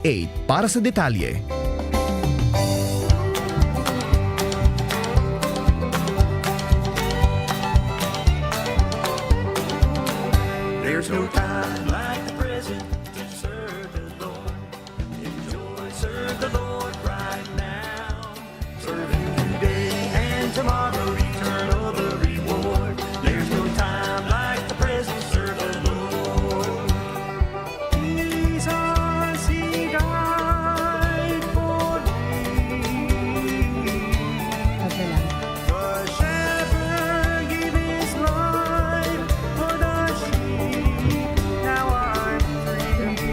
8 para sa detalye. There's no time like the present to serve the Lord. Enjoy, serve the Lord right now. Serve Him today and tomorrow, eternal the reward. There's no time like the present, serve the Lord. Jesus, He died for me. The shepherd gave His life for the sheep. Now I'm free.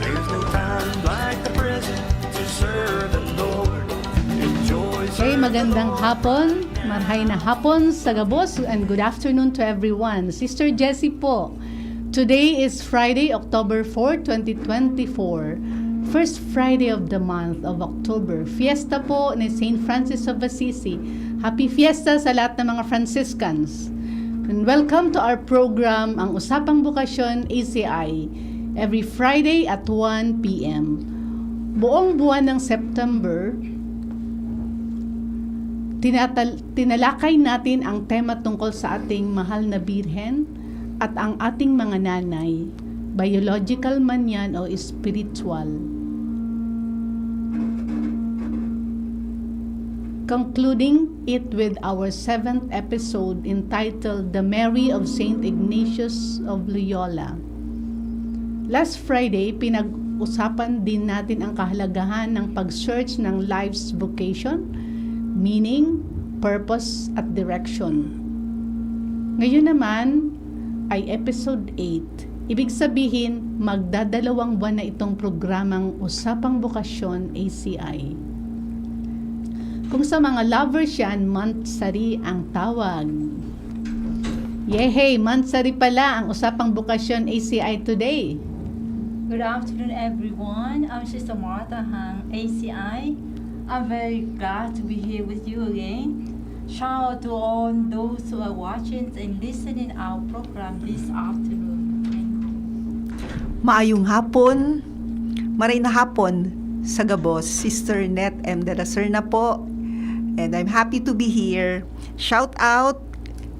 There's no time like the present to serve the Lord. Enjoy. Okay, magandang hapon. Marhay na hapon sa Gabos and good afternoon to everyone. Sister Jessie po. Today is Friday, October 4, 2024. First Friday of the month of October. Fiesta po ni St. Francis of Assisi. Happy Fiesta sa lahat ng mga Franciscans. And welcome to our program, ang Usapang Bukasyon ACI, every Friday at 1 p.m. Buong buwan ng September, tinalakay natin ang tema tungkol sa ating mahal na birhen at ang ating mga nanay, biological man yan o spiritual. Concluding it with our 7th episode entitled The Mary of St. Ignatius of Loyola. Last Friday, pinag-usapan din natin ang kahalagahan ng pag-search ng life's vocation, meaning, purpose, at direction. Ngayon naman ay episode 8. Ibig sabihin, magdadalawang buwan na itong programang Usapang Bukasyon ACI. Kung sa mga lovers yan, Monthsary ang tawag. Yehey, Monthsary pala ang Usapang Bukasyon ACI today. Good afternoon, everyone. I'm Sister Martha Hang, ACI. I'm very glad to be here with you again. Shout out to all those who are watching and listening our program this afternoon. Maayong hapon, maray na hapon sa Gabos, Sister Net M. de la Serna po. And I'm happy to be here. Shout out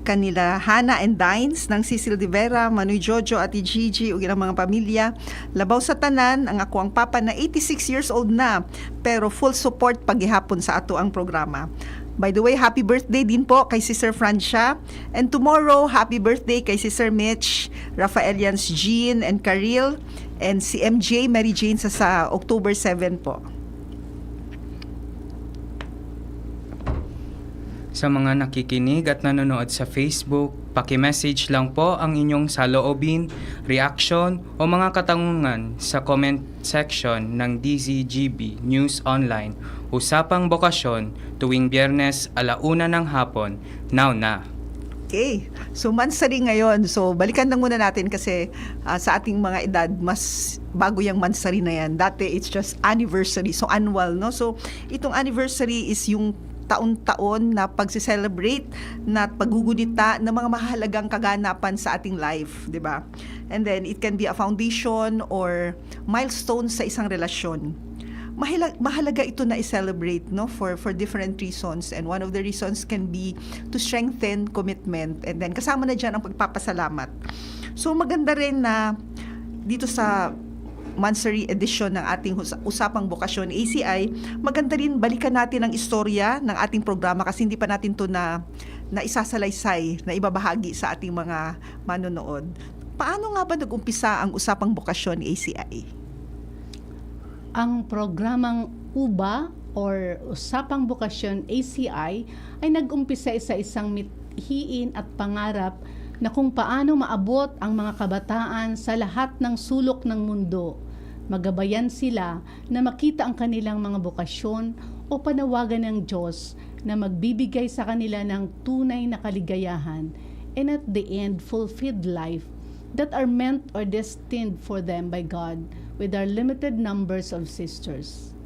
kanila Hannah and Dines ng Cecil de Vera, Manoy Jojo, Ate Gigi, ug ilang mga pamilya. Labaw sa tanan, ang ako ang papa na 86 years old na, pero full support paghihapon sa ato ang programa. By the way, happy birthday din po kay Sister Francia. And tomorrow, happy birthday kay Sister Mitch, Rafaelians Jean and Karil, and si MJ Mary Jane sa October 7 po. Sa mga nakikinig at nanonood sa Facebook, paki-message lang po ang inyong saloobin, reaction o mga katanungan sa comment section ng DZGB News Online. Usapang Bukasyon tuwing Biyernes 1:00 ng hapon. Now na! Okay, so Monthsary ngayon. So balikan lang muna natin kasi sa ating mga edad, mas bago yung Monthsary na yan. Dati it's just anniversary, so annual, no? So itong anniversary is yung taon-taon na pagse-celebrate na paggugunita ng mga mahalagang kaganapan sa ating life, di ba? And then it can be a foundation or milestone sa isang relasyon. Mahalaga ito na i-celebrate, no, for different reasons, and one of the reasons can be to strengthen commitment, and then kasama na diyan ang pagpapasalamat. So maganda rin na dito sa Monthsary edition ng ating Usapang Bukasyon ACI, maganda rin balikan natin ang istorya ng ating programa kasi hindi pa natin to na isasalaysay, na ibabahagi sa ating mga manonood. Paano nga ba nag-umpisa ang Usapang Bukasyon ACI? Ang programang UBA or Usapang Bukasyon ACI ay nag-umpisa sa isang mithiin at pangarap na kung paano maabot ang mga kabataan sa lahat ng sulok ng mundo. Magabayan sila na makita ang kanilang mga bukasyon o panawagan ng Diyos na magbibigay sa kanila ng tunay na kaligayahan and at the end fulfilled life that are meant or destined for them by God with our limited numbers of sisters.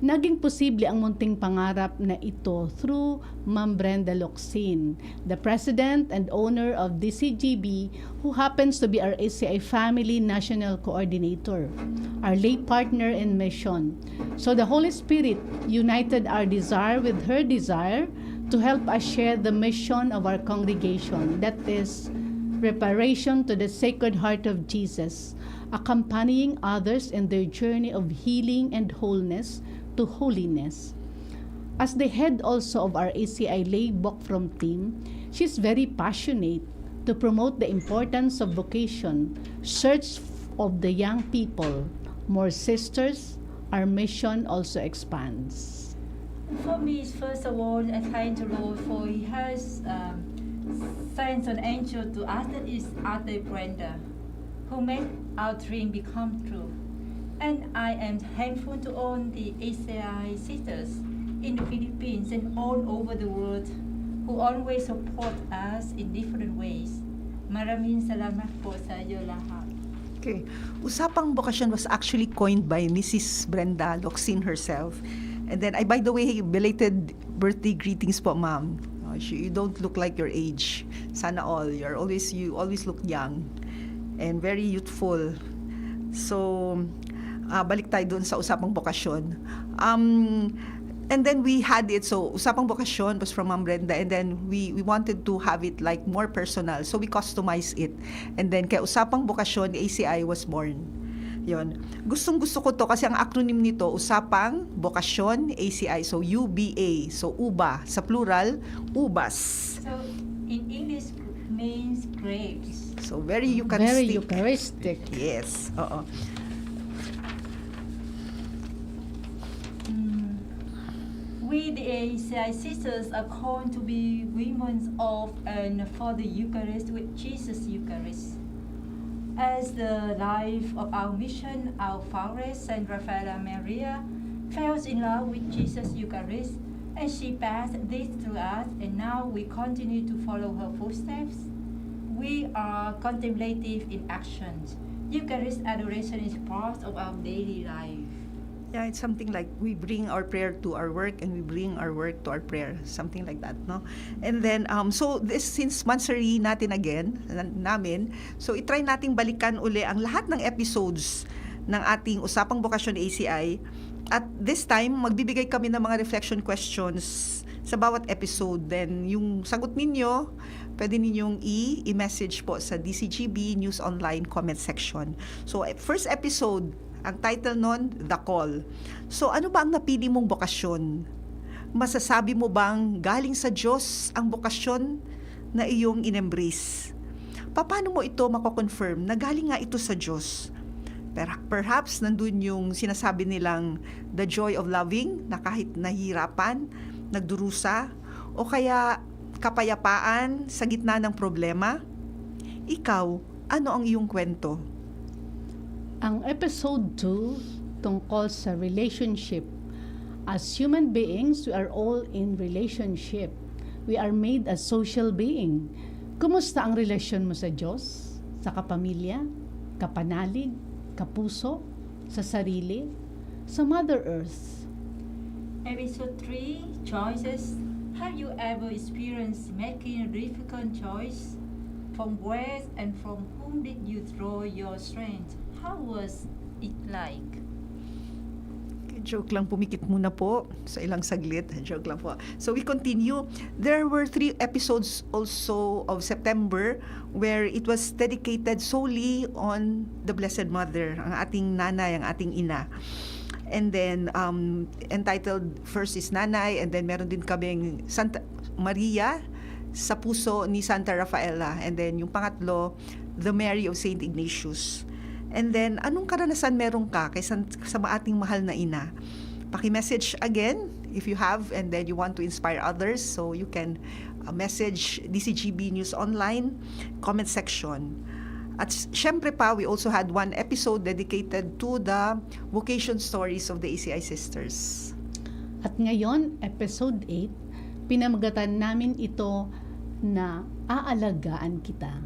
Naging posible ang munting pangarap na ito through Ma'am Brenda Locsin, the president and owner of DCGB, who happens to be our ACI Family National Coordinator, our lay partner in mission. So the Holy Spirit united our desire with her desire to help us share the mission of our congregation, that is, reparation to the Sacred Heart of Jesus, accompanying others in their journey of healing and wholeness to holiness. As the head also of our ACI Lay Bokfrom team, she's very passionate to promote the importance of vocation, search of the young people. More sisters, our mission also expands. For me, first of all, I thank the Lord for He has sent an angel to us, that is Ate Brenda, who made our dream become true. And I am thankful to all the ACI sisters in the Philippines and all over the world who always support us in different ways. Maraming salamat po sa iyo lahat. Okay. Usapang Bokasyon was actually coined by Mrs. Brenda Locsin herself. And then, by the way, belated birthday greetings po, ma'am. You don't look like your age. Sana all. You always look young and very youthful. So, balik tayo dun sa Usapang Bokasyon. And then we had it, so Usapang Bokasyon was from Ma'am Brenda, and then we wanted to have it like more personal, so we customized it. And then kaya Usapang Bokasyon, ACI was born. Yon. Gustong-gusto ko to kasi ang acronym nito, Usapang Bokasyon, ACI, so UBA, so UBA, sa plural, UBAS. So, in English, means grapes. So, very Eucharistic. Very Eucharistic. Yes, oo. We, the ACI sisters, are called to be women of and for the Eucharist with Jesus Eucharist. As the life of our mission, our founder, Saint Rafaela Maria, fell in love with Jesus Eucharist, and she passed this to us, and now we continue to follow her footsteps. We are contemplative in actions. Eucharist adoration is part of our daily life. Yeah, it's something like we bring our prayer to our work and we bring our work to our prayer. Something like that, no? And then, so this, since Mansari natin again, namin, so itry nating balikan uli ang lahat ng episodes ng ating Usapang Bokasyon ACI. At this time, magbibigay kami ng mga reflection questions sa bawat episode. Then, yung sagot ninyo, pwede ninyong i-message po sa DCGB News Online comment section. So, first episode, ang title nun, The Call. So, ano ba ang napili mong bokasyon? Masasabi mo bang galing sa Diyos ang bokasyon na iyong in-embrace? Paano mo ito mako-confirm na galing nga ito sa Diyos? Perhaps nandun yung sinasabi nilang the joy of loving, na kahit nahihirapan, nagdurusa, o kaya kapayapaan sa gitna ng problema? Ikaw, ano ang iyong kwento? Ang episode 2 tungkol sa relationship. As human beings, we are all in relationship. We are made as social being. Kumusta ang relasyon mo sa Diyos, sa kapamilya, kapanalig, kapuso, sa sarili, sa Mother Earth? Episode 3, Choices. Have you ever experienced making a difficult choice? From where and from whom did you draw your strength? How was it like? Joke lang, pumikit muna po sa ilang saglit. Joke lang po. So we continue. There were 3 episodes also of September where it was dedicated solely on the Blessed Mother, ang ating nanay, ang ating ina. And then, entitled, first is Nanay, and then meron din kaming Santa Maria sa puso ni Santa Rafaela. And then, yung pangatlo, the Mary of Saint Ignatius. And then, anong karanasan meron ka sa ating mahal na ina? Paki-message again if you have and then you want to inspire others. So, you can message DCGB News Online, comment section. At syempre pa, we also had 1 episode dedicated to the vocation stories of the ACI sisters. At ngayon, episode 8, pinamagatan namin ito na Aalagaan Kita.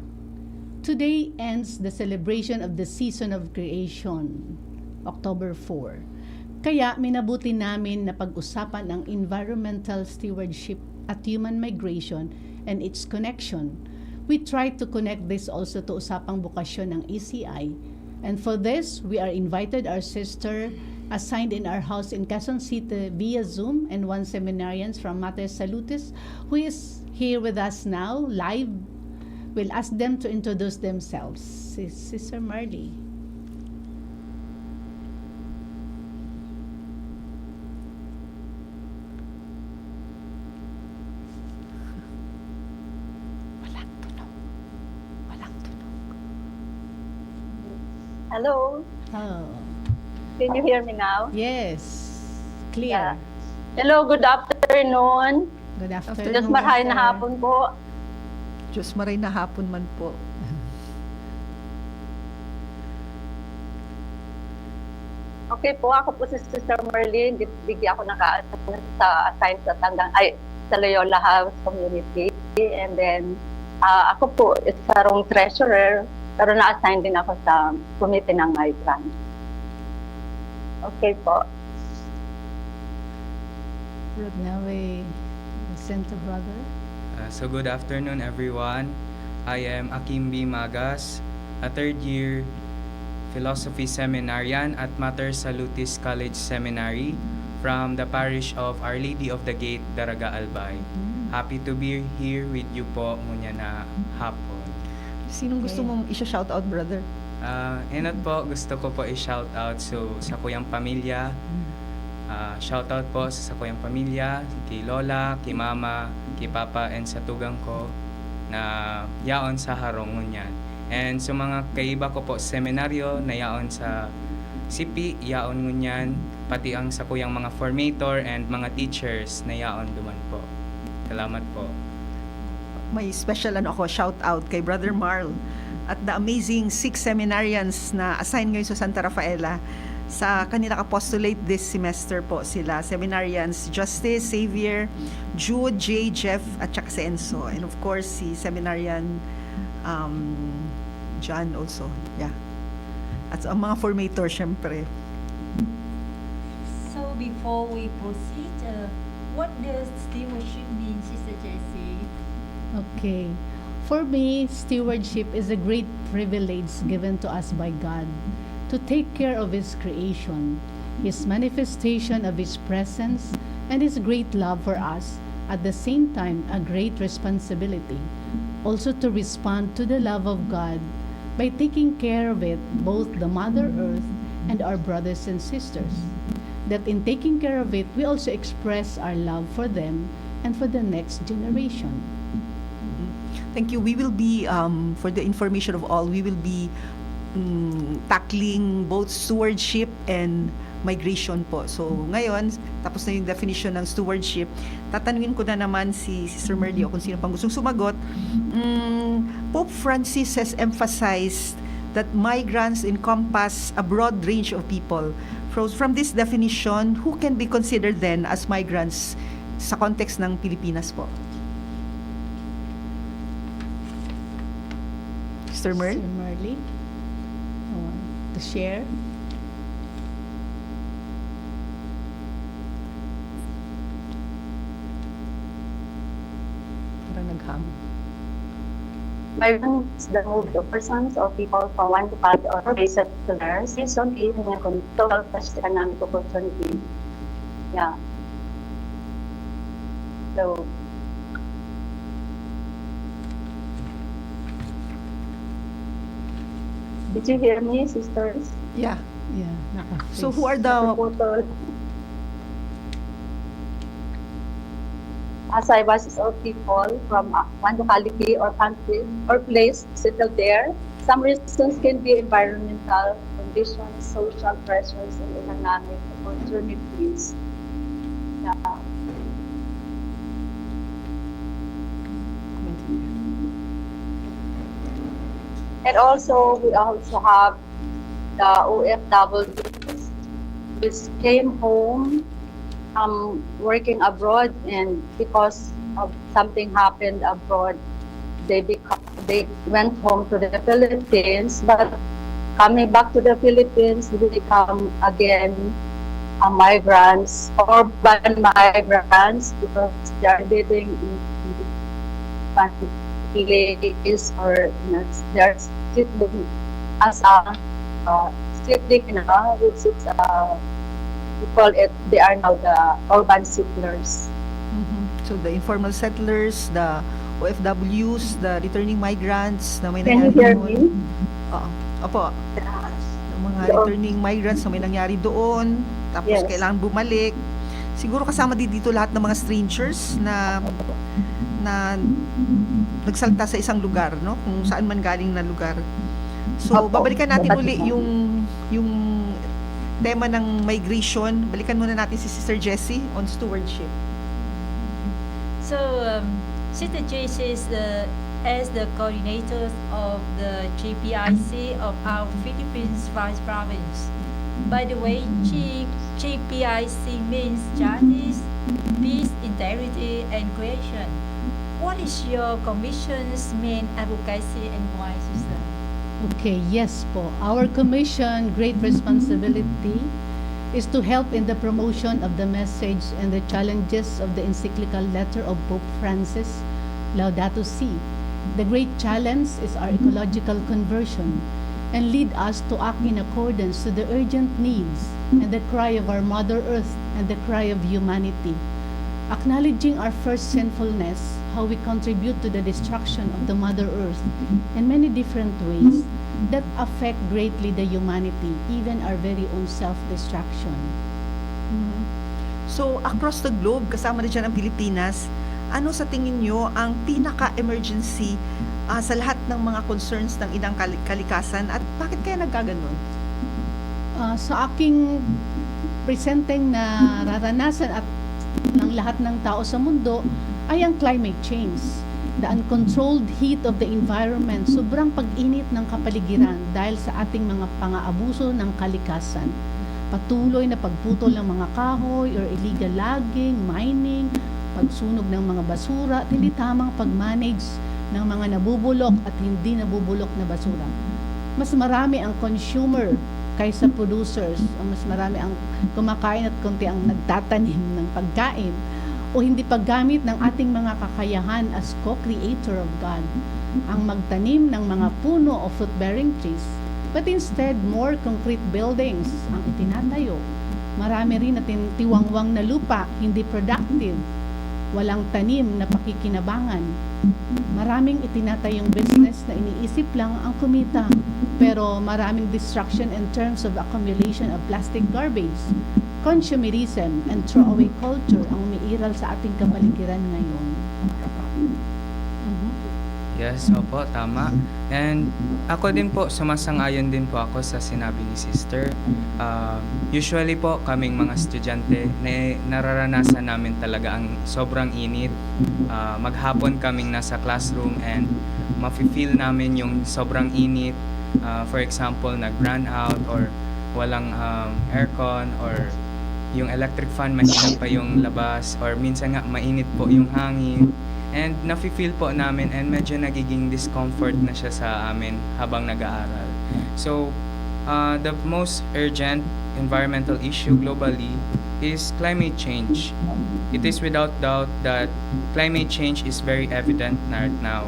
Today ends the celebration of the season of creation, October 4. Kaya minabuti namin na pag-usapan ang environmental stewardship at human migration and its connection. We try to connect this also to usapang bukasyon ng ECI. And for this, we are invited our sister assigned in our house in Quezon City via Zoom and one seminarians from Mater Salutis who is here with us now live. We'll ask them to introduce themselves. Sister Marley. Walang tunog. Walang tunog. Hello, Oh, can you hear me now? yes. Clear. Yeah. Hello, good afternoon. Good afternoon. Diyos marahay na sir. hapon po. Diyos maray na hapon man po. Okay po, ako po si Sister Merlin. Bigyan ako naka-assign sa sa Loyola House Community. And then, ako po is sarong treasurer, pero na-assign din ako sa committee ng migrant. Okay po. Now we send to brother. So good afternoon everyone. I am Akimbi Magas, a third year philosophy seminarian at Mater Salutis College Seminary from the parish of Our Lady of the Gate, Daraga Albay. Happy to be here with you po ngunya na hapon. Sinong gusto Okay. mong i-shoutout, brother? Enot po, gusto ko po i-shoutout sa kuyang pamilya. Shoutout po sa kuyang pamilya, kay Lola, kay Mama, kay Papa, and sa tugang ko na yaon sa harong ngunyan. And sa mga kaiba ko po sa seminaryo na yaon sa sipi, yaon ngunyan, pati ang sa kuyang mga formator and mga teachers na yaon duman po. Salamat po. May special shout out kay Brother Marl at the amazing 6 seminarians na assigned ngayon sa Santa Rafaela. Sa kanila apostolate this semester po sila, seminarians Justice, Xavier, Jude, Jay, Jeff, at saka si Enzo. And of course, si seminarian John also. Yeah. At ang mga formator, syempre. So before we proceed, what does stewardship mean, Sister Jessie? Okay. For me, stewardship is a great privilege given to us by God to take care of His creation, His manifestation of His presence, and His great love for us. At the same time, a great responsibility also to respond to the love of God by taking care of it, both the Mother Earth and our brothers and sisters. That in taking care of it, we also express our love for them and for the next generation. Thank you. We will be, for the information of all, we will be tackling both stewardship and migration po. So, ngayon, tapos na yung definition ng stewardship, tatanungin ko na naman si Sister Merly o kung sino pang gustong sumagot. Pope Francis has emphasized that migrants encompass a broad range of people. From this definition, who can be considered then as migrants sa context ng Pilipinas po? Sister Merl? Sir Marley, to share. Parang naghang. Migrants the move of persons or people from one part or place to theirs based on the total economic opportunity. Yeah. So, did you hear me, sisters? Yeah. Yeah, So who are the Napuputol. As I was all people from one locality or country or place settled there, some reasons can be environmental conditions, social pressures, and economic opportunities. Yeah. And also, we also have the OFWs, which came home working abroad, and because of something happened abroad, they went home to the Philippines, but coming back to the Philippines, they become again migrants, urban migrants, because they are living in villages, or they are sitting as a sitting which is we call it, they are now the urban settlers. So the informal settlers, the OFWs, the returning migrants na may Can you nangyari hear doon. me? Oo. Opo. Yung mga Doon. returning migrants na may nangyari doon, tapos Yes. kailangan bumalik. Siguro kasama din dito lahat ng mga strangers na nagsalta sa isang lugar, no? Kung saan man galing na lugar. So, Opo. babalikan natin Dapat uli naman. yung tema ng migration. Balikan muna natin si Sister Jessie on stewardship. So, Sister Jessie is as the coordinator of the GPIC of our Philippines Vice Province. By the way, GPIC means Justice, Peace, Integrity, and Creation. What is your commission's main advocacy and why, Sister? Okay, yes po. Our commission, great responsibility, is to help in the promotion of the message and the challenges of the encyclical letter of Pope Francis, Laudato Si. The great challenge is our ecological conversion and lead us to act in accordance to the urgent needs and the cry of our Mother Earth and the cry of humanity. Acknowledging our first sinfulness, how we contribute to the destruction of the Mother Earth in many different ways that affect greatly the humanity, even our very own self-destruction. So, across the globe, kasama na dyan ang Pilipinas, ano sa tingin nyo ang pinaka-emergency sa lahat ng mga concerns ng inang kalikasan at bakit kaya nagkaganon? Sa aking presenting na naranasan at ng lahat ng tao sa mundo ay ang climate change. The uncontrolled heat of the environment, sobrang pag-init ng kapaligiran dahil sa ating mga pang-aabuso ng kalikasan. Patuloy na pagputol ng mga kahoy or illegal logging, mining, pagsunog ng mga basura at hindi tamang pag-manage ng mga nabubulok at hindi nabubulok na basura. Mas marami ang consumer kaysa producers. Mas marami ang kumakain at konti ang nagtatanim ng pagkain o hindi paggamit ng ating mga kakayahan as co-creator of God ang magtanim ng mga puno o fruit-bearing trees, but instead more concrete buildings ang itinatayo. Marami rin natin tiwangwang na lupa, hindi productive, walang tanim na pakikinabangan. Maraming itinatayong business na iniisip lang ang kumita, pero maraming destruction in terms of accumulation of plastic garbage. Consumerism and throwaway culture ang umiiral sa ating kapaligiran ngayon. Yes, opo, tama. And ako din po, sumasang-ayon din po ako sa sinabi ni Sister. Usually po, kaming mga estudyante, nararanasan namin talaga ang sobrang init. Maghapon kaming nasa classroom and mafe-feel namin yung sobrang init. For example, nag-run out or walang aircon or yung electric fan mahina pa yung labas or minsan nga mainit po yung hangin. And nafe-feel po namin and medyo nagiging discomfort na siya sa amin habang nag-aaral. So, the most urgent environmental issue globally is climate change. It is without doubt that climate change is very evident right now.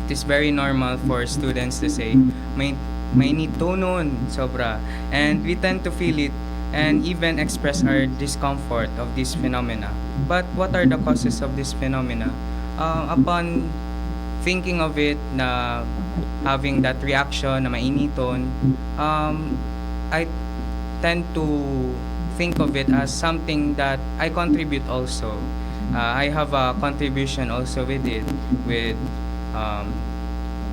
It is very normal for students to say, may init to nun, sobra. And we tend to feel it and even express our discomfort of this phenomena. But what are the causes of this phenomena? Upon thinking of it, na having that reaction na mainiton, I tend to think of it as something that I contribute also. I have a contribution also with it, with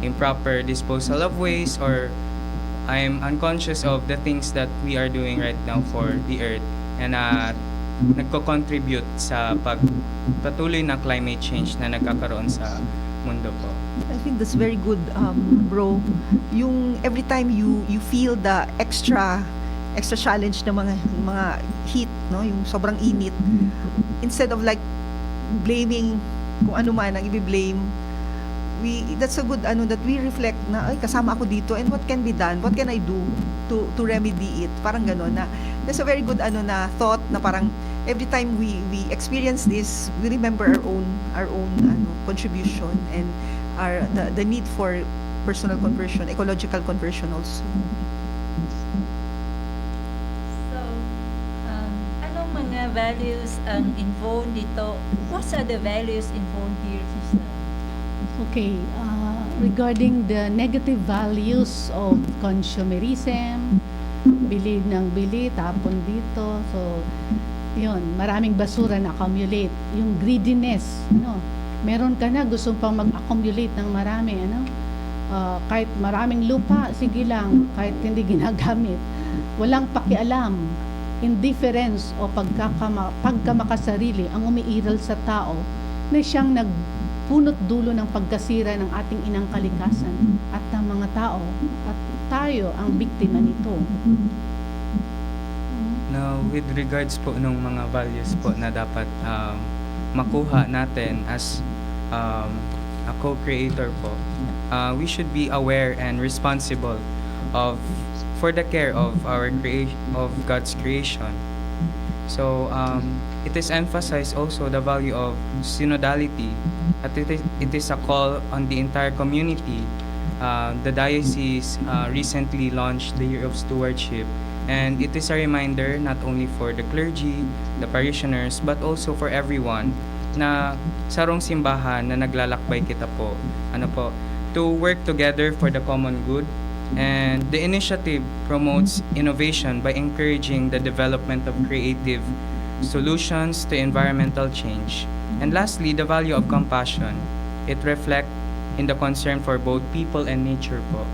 improper disposal of waste, or I'm unconscious of the things that we are doing right now for the earth and nagko-contribute sa patuloy na climate change na nagkakaroon sa mundo po. I think that's very good, bro. Yung every time you feel the extra challenge ng mga heat, no, yung sobrang init, instead of like blaming kung ano man ang i-blame, that's a good that we reflect na ay kasama ako dito and what can be done, what can I do to remedy it, parang gano'n na that's a very good na thought na parang every time we experience this, we remember our own contribution and the need for personal conversion, ecological conversion also. So, anong mga values ang involved dito? What are the values involved here, sister? Okay, regarding the negative values of consumerism, bili ng bili, tapon dito. So, yun, maraming basura na accumulate. Yung greediness, meron ka na, gusto pang mag-accumulate ng marami, kahit maraming lupa, sige lang, kahit hindi ginagamit. Walang pakialam, indifference o pagkamakasarili ang umiiral sa tao na siyang nagpunot dulo ng pagkasira ng ating inang kalikasan at ng mga tao at tayo ang biktima nito. Now, with regards po nung mga values po na dapat makuha natin as a co-creator po, we should be aware and responsible for the care of of God's creation. So it is emphasized also the value of synodality, at it is a call on the entire community. The diocese recently launched the Year of Stewardship, and it is a reminder not only for the clergy, the parishioners, but also for everyone na sarong simbahan na naglalakbay kita po, to work together for the common good. And the initiative promotes innovation by encouraging the development of creative solutions to environmental change. And lastly, the value of compassion. It reflects in the concern for both people and nature po,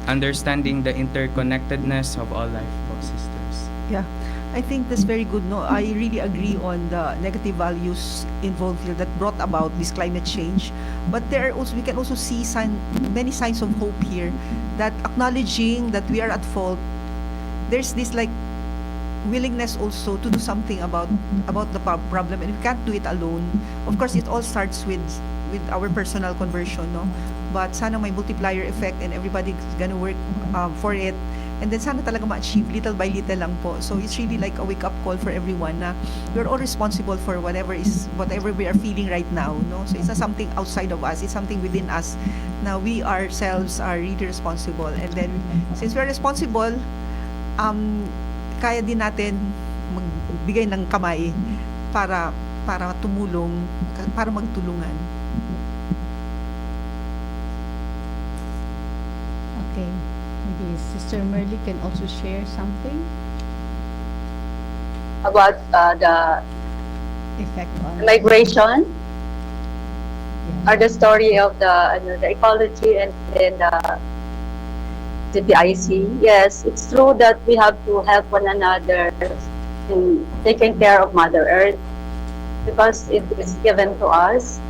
understanding the interconnectedness of all life po, sisters. Yeah, I think that's very good. No, I really agree on the negative values involved here that brought about this climate change. But we can also see many signs of hope here. That acknowledging that we are at fault, there's this willingness also to do something about the problem, and we can't do it alone. Of course, it all starts with our personal conversion, no? But sana may multiplier effect and everybody's gonna work for it. And then sana talaga ma-achieve little by little lang po. So it's really like a wake-up call for everyone na we're all responsible for whatever we are feeling right now, no? So it's not something outside of us, it's something within us. Now we ourselves are really responsible. And then since we're responsible, kaya din natin magbigay ng kamay para tumulong, para magtulungan. Okay. Maybe Sister Merly can also share something About the effect on migration, or the story of the ecology, and then the PIC. Yes, it's true that we have to help one another in taking care of Mother Earth, because it is given to us.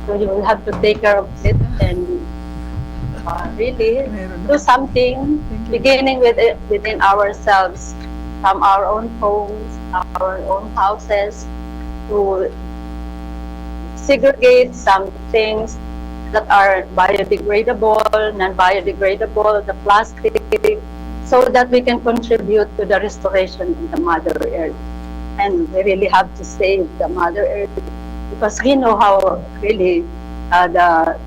So you will have to take care of it and really do something, beginning within ourselves, from our own homes, our own houses, to segregate some things that are biodegradable, non-biodegradable, the plastic, so that we can contribute to the restoration of the Mother Earth. And we really have to save the Mother Earth, because we know how really the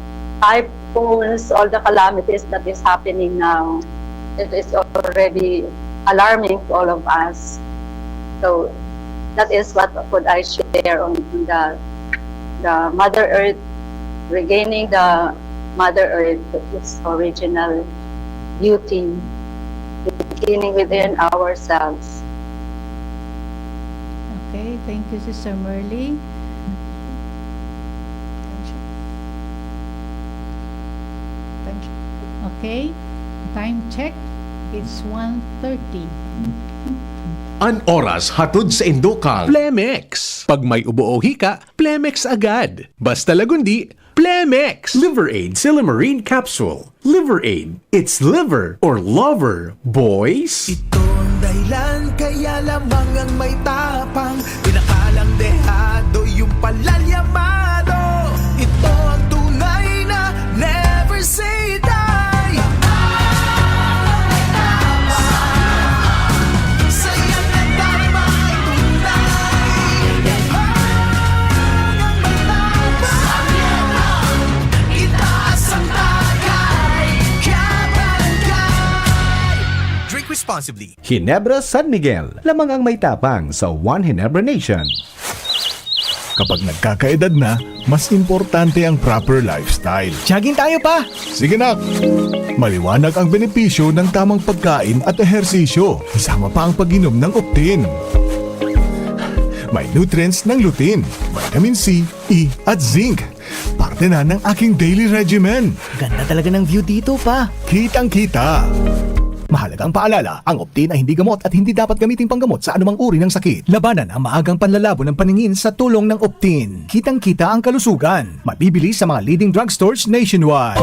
typhoons, all the calamities that is happening now, it is already alarming to all of us. So that is what could I share on the Mother Earth, regaining the Mother Earth, its original beauty, beginning within ourselves. Okay, thank you, Sister Merly. Okay, time check. It's 1:30. An oras hatod sa Indokal. Plemex. Pag may ubo o hika, Plemex agad. Basta lagundi, Plemex. Liveraid Silimarine Capsule. Liveraid. It's liver or lover, boys. Ito ang dahilan kaya lamang ang may tapang, pinakalang dehado yung palalyamado. Ito ang tunay na responsibly. Ginebra San Miguel, lamang ang may tapang sa One Ginebra Nation. Kapag nagkakaedad na, mas importante ang proper lifestyle. Jogging tayo pa! Sige nak! Maliwanag ang benepisyo ng tamang pagkain at ehersisyo. Isama pa ang pag-inom ng Optin. May nutrients ng lutein, vitamin C, E at zinc. Parte na ng aking daily regimen. Ganda talaga ng view dito pa. Kitang-kita. Mahalagang paalala, ang Optin ay hindi gamot at hindi dapat gamitin panggamot sa anumang uri ng sakit. Labanan ang maagang panlalabo ng paningin sa tulong ng Optin. Kitang-kita ang kalusugan. Mabibili sa mga leading drugstores nationwide.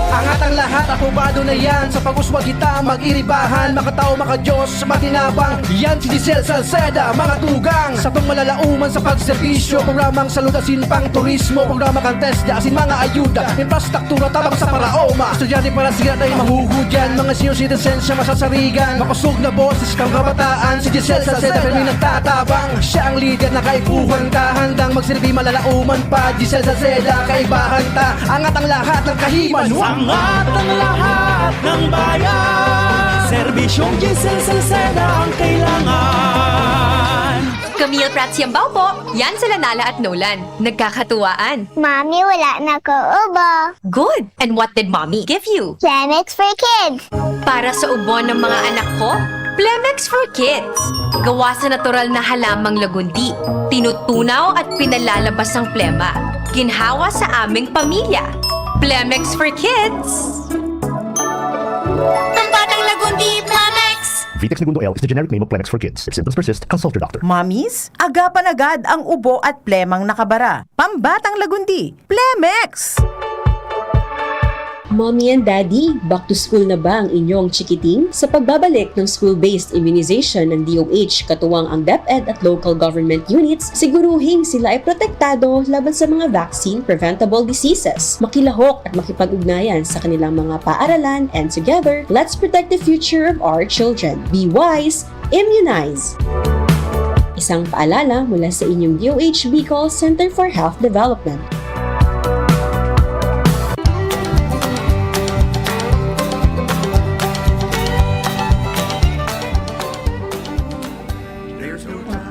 Angat ang lahat, apobado na yan. Sa pag-uswag kita, mag-iribahan. Makatao, makadiyos, matinabang. Yan si Giselle Salceda, mga tugang. Sa tong malalauman sa pagserbisyo. Programang salutasin pang turismo. Programa kang test, asin mga ayuda. Infrastruktura, tabang sa paraoma. Estudyante para siya ay mahuhudyan. Mga senior citizens siya masasarigan. Makusog na boses kang kabataan. Si Giselle Salceda, kami nagtatabang. Siya ang leader na kaipuhan ka. Handang magsilbi malalauman pa. Giselle Salceda, kaibahan ta. Angat ang lahat ng kahiman. Angat ang lahat ng bayan. Serbisyong Giselle Salceda ang kailangan. Camille Prats Yambao po. Yan sila Nala at Nolan. Nagkakatuwaan. Mommy, wala na ko ubo. Good! And what did Mommy give you? Plemex for kids. Para sa ubo ng mga anak ko, Plemex for Kids. Gawa sa natural na halamang lagundi. Tinutunaw at pinalalabas ang plema. Ginhawa sa aming pamilya. Plemex for Kids. Pambatang lagundi, Plemex! Vitex Segundo L is the generic name of Plemex for kids. If symptoms persist, consult your doctor. Mommies, agapan agad ang ubo at plemang nakabara. Pambatang lagundi, Plemex! Mommy and Daddy, back to school na ba ang inyong chikiting? Sa pagbabalik ng school-based immunization ng DOH, katuwang ang DepEd at local government units, siguruhin sila ay protektado laban sa mga vaccine-preventable diseases. Makilahok at makipag-ugnayan sa kanilang mga paaralan, and together, let's protect the future of our children. Be wise, immunize! Isang paalala mula sa inyong DOH Bicol Center for Health Development.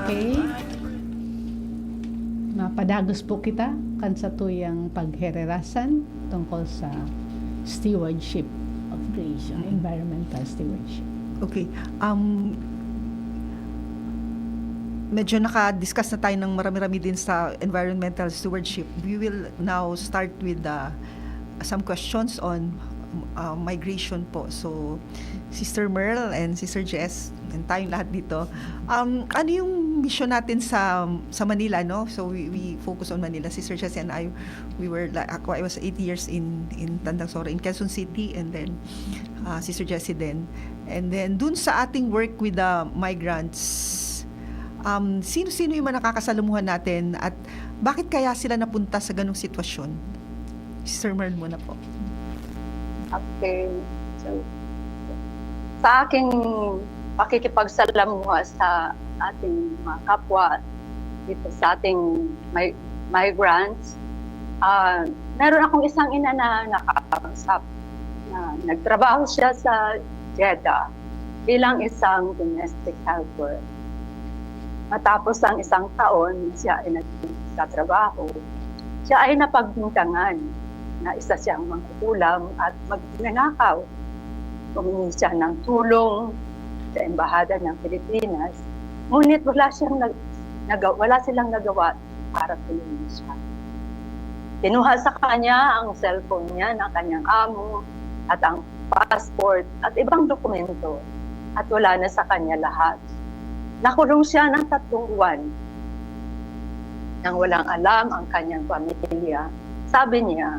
Okay. Mapadagos po kita kan sa tuyang paghererasan tungkol sa stewardship of creation, environmental stewardship. Okay. Medyo naka-discuss na tayo ng marami-rami din sa environmental stewardship. We will now start with some questions on migration po. So, Sister Merle and Sister Jess, and tayong lahat dito. Ano yung mission natin sa Manila, no? So, we focus on Manila. Sister Jess and I was 8 years in Tandangsora, in Quezon City, and then Sister Jessie din. And then, dun sa ating work with the migrants, sino-sino yung mga nakakasalamuhan natin at bakit kaya sila napunta sa ganong sitwasyon? Sister Merle muna po. Okay. So, sa aking pakikipagsalamuha sa ating mga kapwa dito sa ating migrants, meron akong isang ina na nakakausap na nagtrabaho siya sa Jeddah bilang isang domestic helper. Matapos ang isang taon siya ay nagtatrabaho, siya ay napagbintangan na isa siyang mangkukulam at magnanakaw. Humingi siya ng tulong sa Embahada ng Pilipinas, ngunit wala silang nagawa para tulungan siya. Kinuha sa kanya ang cellphone niya ng kanyang amo at ang passport at ibang dokumento at wala na sa kanya lahat. Nakulong siya ng 3 buwan nang walang alam ang kanyang pamilya. Sabi niya,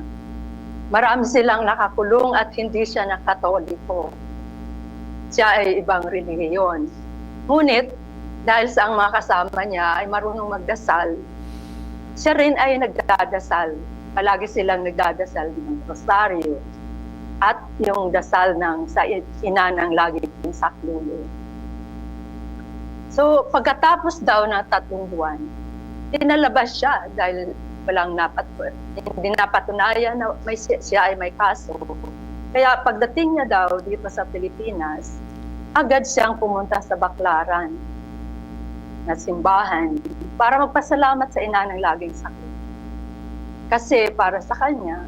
marami silang nakakulong at hindi siya na Katoliko. Siya ay ibang relihiyon. Ngunit, dahil sa ang mga kasama niya ay marunong magdasal, siya rin ay nagdadasal. Palagi silang nagdadasal ng rosaryo at yung dasal ng sa ina ng laging saklulo. So, pagkatapos daw ng 3 buwan, tinalabas siya dahil walang hindi napatunayan na siya ay may kaso. Kaya pagdating niya daw dito sa Pilipinas, agad siyang pumunta sa Baclaran na simbahan para magpasalamat sa ina ng laging sakit. Kasi para sa kanya,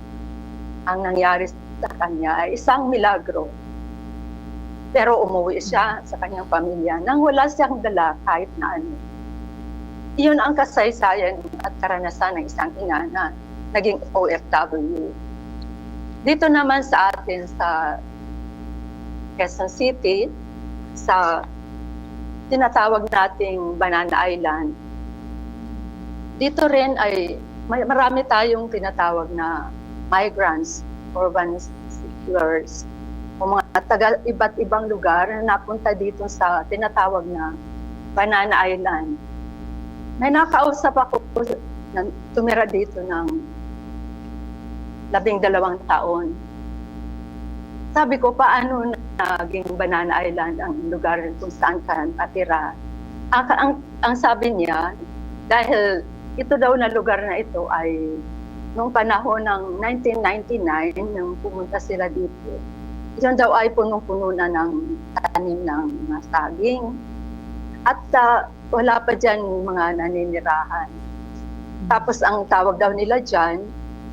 ang nangyari sa kanya ay isang milagro. Pero umuwi siya sa kanyang pamilya nang wala siyang dala kahit na ano. Iyon ang kasaysayan at karanasan ng isang ina na naging OFW. Dito naman sa atin sa Quezon City, sa tinatawag nating Banana Island, dito rin ay marami tayong tinatawag na migrants, urban settlers, o mga taga iba't ibang lugar na napunta dito sa tinatawag na Banana Island. May nakausap ako na tumira dito ng 12 taon. Sabi ko, paano naging Banana Island ang lugar kung saan ka natira? Ang sabi niya, dahil ito daw na lugar na ito ay noong panahon ng 1999, nang pumunta sila dito, yun daw ay punong-puno na ng tanim ng mga saging. At wala pa dyan mga naninirahan. Tapos ang tawag daw nila dyan,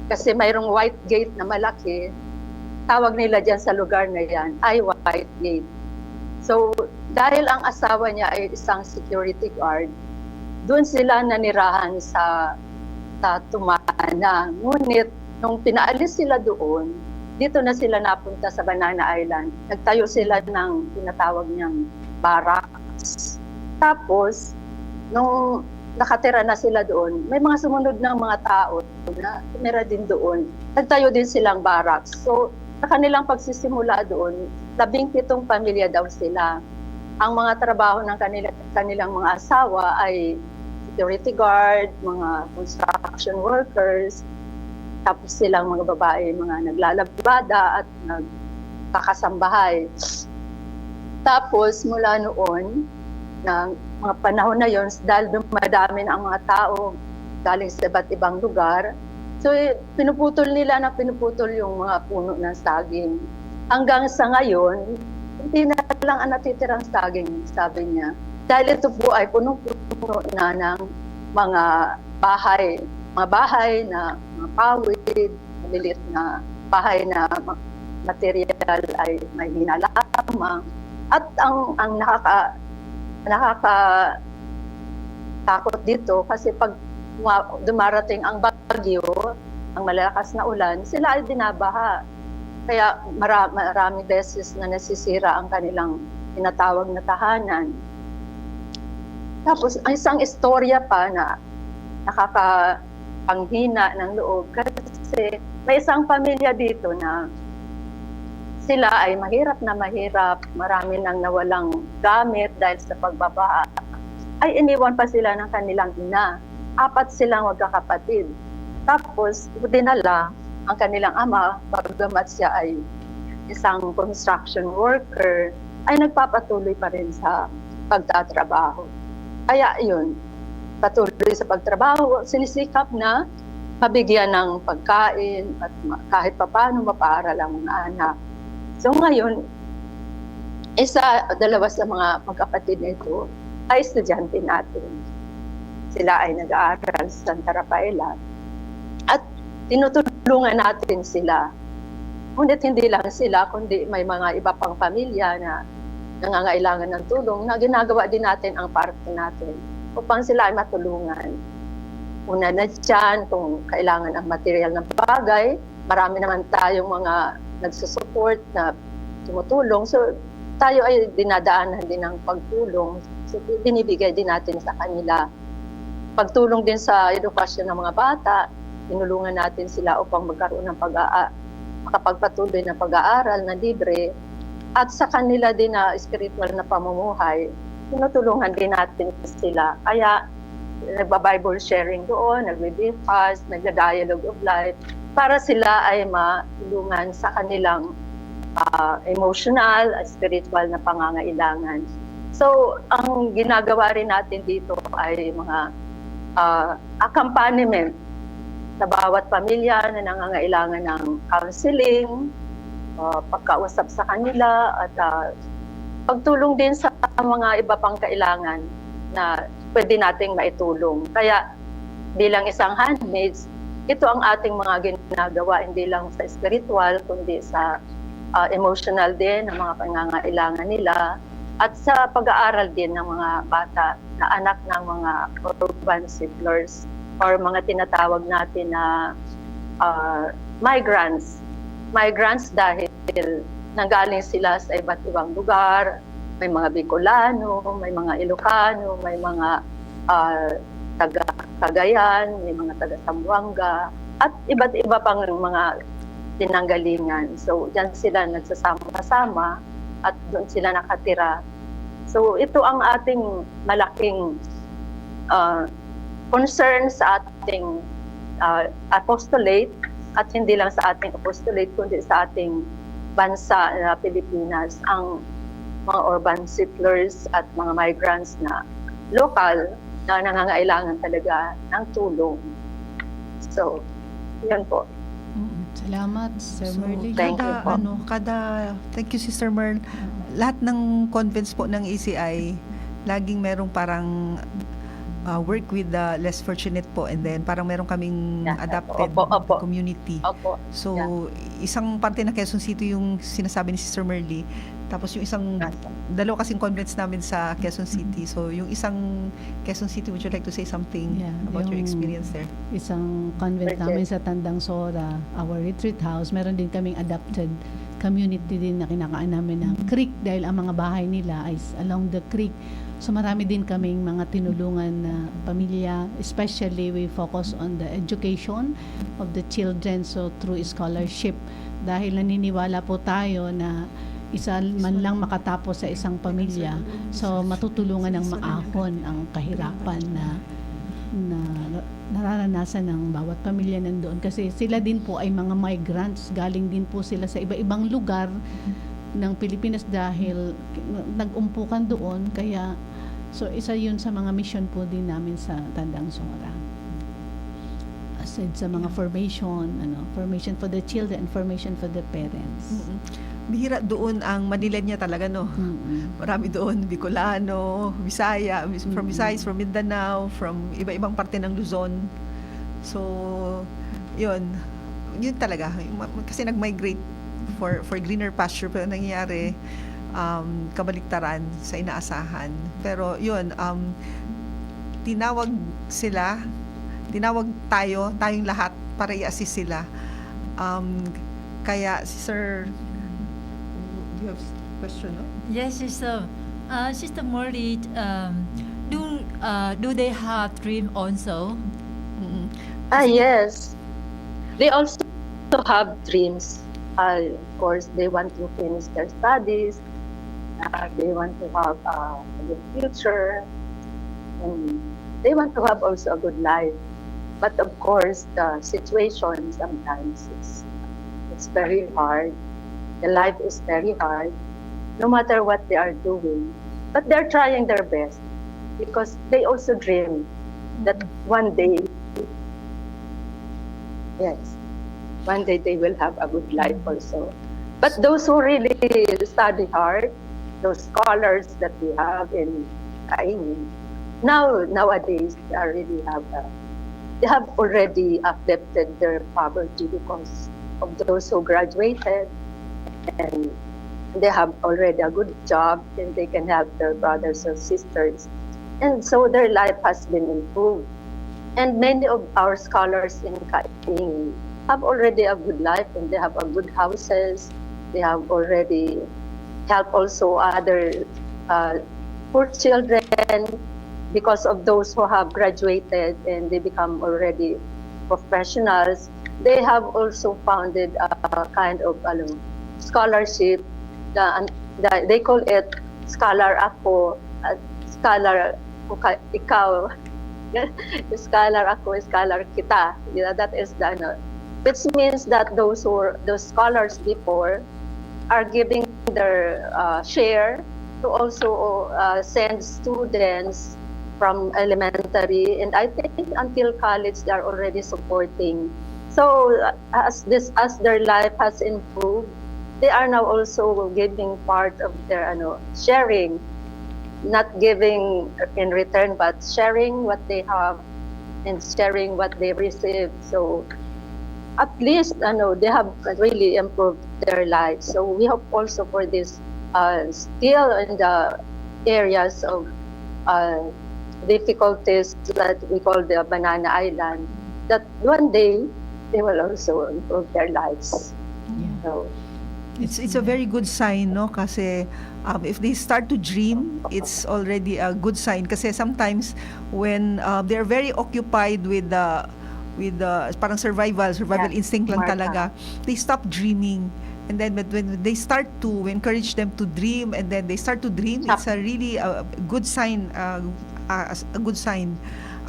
kasi mayroong white gate na malaki, tawag nila dyan sa lugar na yan ay white gate. So dahil ang asawa niya ay isang security guard, doon sila nanirahan sa Tumana. Ngunit nung pinaalis sila doon, dito na sila napunta sa Banana Island. Nagtayo sila ng tinatawag niyang barracks. Tapos, nung nakatira na sila doon, may mga sumunod ng mga tao na tumira din doon. Nagtayo din silang barracks. So, sa kanilang pagsisimula doon, 17 pamilya daw sila. Ang mga trabaho ng kanilang mga asawa ay security guard, mga construction workers, tapos silang mga babae, mga naglalabada at nagkakasambahay. Tapos mula noon, ng mga panahon na yon, dahil dumadami na ang mga tao galing sa iba't ibang lugar, so pinuputol yung mga puno ng saging. Hanggang sa ngayon, hindi na lang ang natitirang saging, sabi niya. Dahil ito po ay punong-puno na ng mga bahay na mga pawid, maliit na bahay na material ay mahina lamang. At ang nakakatakot dito kasi pag dumarating ang bagyo, ang malalakas na ulan, sila ay binabaha. Kaya marami beses na nasisira ang kanilang tinatawag na tahanan. Tapos, ang isang istorya pa na nakakapanghina ng loob kasi may isang pamilya dito na sila ay mahirap, marami nang nawalang gamit dahil sa pagbabaha. Ay iniwan pa sila ng kanilang ina. 4 silang magkakapatid. Tapos, dinala ang kanilang ama, bagamat siya ay isang construction worker, ay nagpapatuloy pa rin sa pagtatrabaho. Kaya yun, patuloy sa pagtrabaho, sinisikap na mabigyan ng pagkain at kahit papaano mapaaral ang mga anak. So ngayon, dalawa sa mga magkapatid na ito ay estudyante natin. Sila ay nag-aaral sa Santa Rafaela at tinutulungan natin sila. Ngunit hindi lang sila, kundi may mga iba pang pamilya na nangangailangan ng tulong na ginagawa din natin ang parte natin upang sila ay matulungan. Una na dyan, kung kailangan ang material ng bagay, marami naman tayong mga nagsusupport na tumutulong. So, tayo ay dinadaanan din ng pagtulong. So, binibigay din natin sa kanila. Pagtulong din sa edukasyon ng mga bata, tinulungan natin sila upang magkaroon ng makapagpatuloy ng pag-aaral na libre. At sa kanila din na spiritual na pamumuhay, tinutulungan din natin sila. Kaya, nagba-Bible sharing doon, nagbe-fast, nagda-dialogue of life, para sila ay matulungan sa kanilang emotional at spiritual na pangangailangan. So, ang ginagawa rin natin dito ay mga accompaniment sa bawat pamilya na nangangailangan ng counseling, pagkausap sa kanila at pagtulong din sa mga iba pang kailangan na pwede nating maitulong. Kaya bilang isang handmaids, ito ang ating mga ginagawa, hindi lang sa spiritual, kundi sa emotional din, ng mga pangangailangan nila, at sa pag-aaral din ng mga bata na anak ng mga urban settlers or mga tinatawag natin na migrants. Migrants dahil nanggaling sila sa iba't ibang lugar, may mga Bicolano, may mga Ilocano, may mga taga Cagayan, may mga taga Zamboanga, at iba't iba pang mga tinanggalingan. So, diyan sila nagsasama-sama at doon sila nakatira. So, ito ang ating malaking concern sa ating apostolate, at hindi lang sa ating apostolate, kundi sa ating bansa na Pilipinas, ang mga urban settlers at mga migrants na local na nangangailangan talaga ng tulong. So, yan po. Salamat, Sir Merly. Thank you po. Thank you, Sister Merl. Lahat ng convents po ng ACI, laging merong parang work with the less fortunate po, and then parang meron kaming adapted community. So, isang parte ng Quezon City yung sinasabi ni Sister Merly. Tapos yung dalawa kasing convents namin sa Quezon City. So, yung isang Quezon City, would you like to say something about your experience there? Isang convent namin sa Tandang Sora, our retreat house, meron din kaming adapted community din na kinakaan namin ng creek dahil ang mga bahay nila ay along the creek. So marami din kaming mga tinulungan na pamilya, especially we focus on the education of the children, so through scholarship, dahil naniniwala po tayo na isa man lang makatapos sa isang pamilya, so matutulungan ng maahon ang kahirapan na nararanasan ng bawat pamilya nandoon, kasi sila din po ay mga migrants, galing din po sila sa iba-ibang lugar ng Pilipinas dahil nag-umpukan doon. Kaya so isa yun sa mga mission po din namin sa Tandang Sora, aside sa mga formation for the children, formation for the parents. Bihira doon ang Manila niya talaga, no? Marami doon, Bicolano, Bisaya, from Visayas, from Mindanao, from iba-ibang parte ng Luzon. So, yun talaga. Kasi nag-migrate for greener pasture, pero nangyayari kabaliktaran sa inaasahan. Pero yun, tinawag tayong lahat para i-assist sila. Kaya, Sir, you have question, no? Yes, Sister. Sister Merly, do they have dream also? Yes. They also have dreams. Of course, they want to finish their studies. They want to have a good future. And they want to have also a good life. But of course, the situation sometimes it's very hard. The life is very hard, no matter what they are doing. But they're trying their best because they also dream that one day, one day they will have a good life also. But those who really study hard, those scholars that we have nowadays, they have already accepted their poverty because of those who graduated, and they have already a good job, and they can help their brothers or sisters. And so their life has been improved. And many of our scholars in Kaing have already a good life, and they have a good houses. They have already helped also other poor children because of those who have graduated and they become already professionals. They have also founded a kind of scholarship. They call it Scholar Ako, Scholar Ikaw, Scholar Ako, Scholar Kita. That is which means that those scholars before are giving their share to also send students from elementary, and I think until college they are already supporting. So as their life has improved, they are now also giving part of their sharing, not giving in return, but sharing what they have and sharing what they receive. So at least they have really improved their lives. So we hope also for this still in the areas of difficulties that we call the Banana Island, that one day they will also improve their lives. So, It's a very good sign, no? Kasi if they start to dream, it's already a good sign. Kasi sometimes when they're very occupied with the parang survival instinct lang talaga, they stop dreaming. And then when they start to encourage them to dream, and then they start to dream, it's a really good sign, a good sign,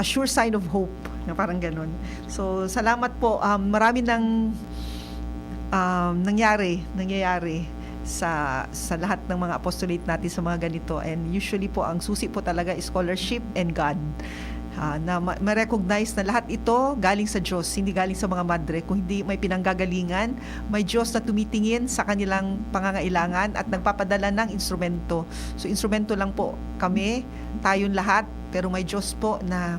a sure sign of hope, na parang ganun. So salamat po. Marami nang nangyayari sa lahat ng mga apostolate natin sa mga ganito, and usually po ang susi po talaga is scholarship and God, na ma-recognize na lahat ito galing sa Diyos, hindi galing sa mga madre. Kung hindi may pinanggagalingan, may Diyos na tumitingin sa kanilang pangangailangan at nagpapadala ng instrumento. So instrumento lang po kami, tayong lahat, pero may Diyos po na